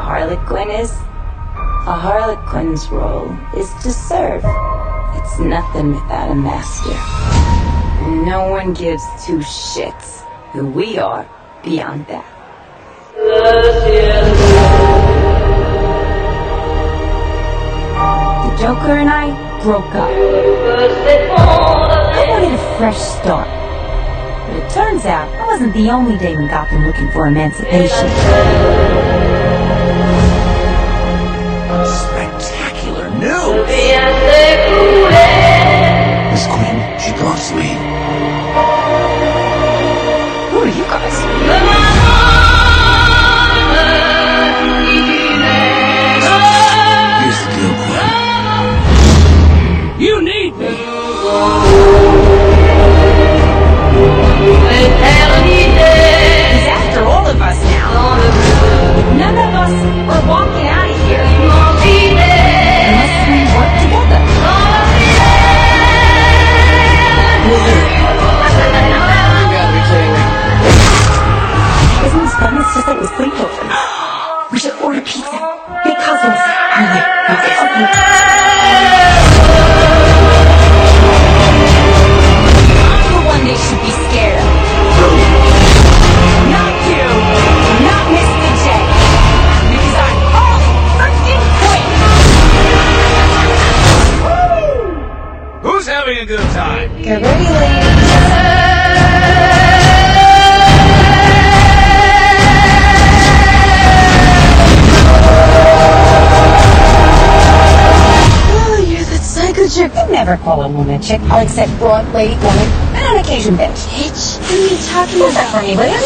harlequin is? A harlequin's role is to serve. It's nothing without a master. No one gives two shits who we are beyond that. The Joker and I broke up. I wanted a fresh start. But it turns out I wasn't the only Damon Gotham looking for emancipation. Spectacular news! Miss Quinn, she loves me. Who are you guys? Here's the deal, Quinn. You need me! He's after all of us now. None of us are walking out of here unless we work together. You gotta be kidding me. Isn't this fun? It's just like the sleepover. We should order pizza. Big cousins. Okay. I'm the one they should be scared of. Not you. Not Mr. J. Because I'm all freaking quick. Who's having a good time? Get ready, ladies. Oh, you're that psycho chick. I never call a woman a chick. I'll accept broad, lady, woman, and on occasion bitch. Bitch? What are you talking about? For me, will you?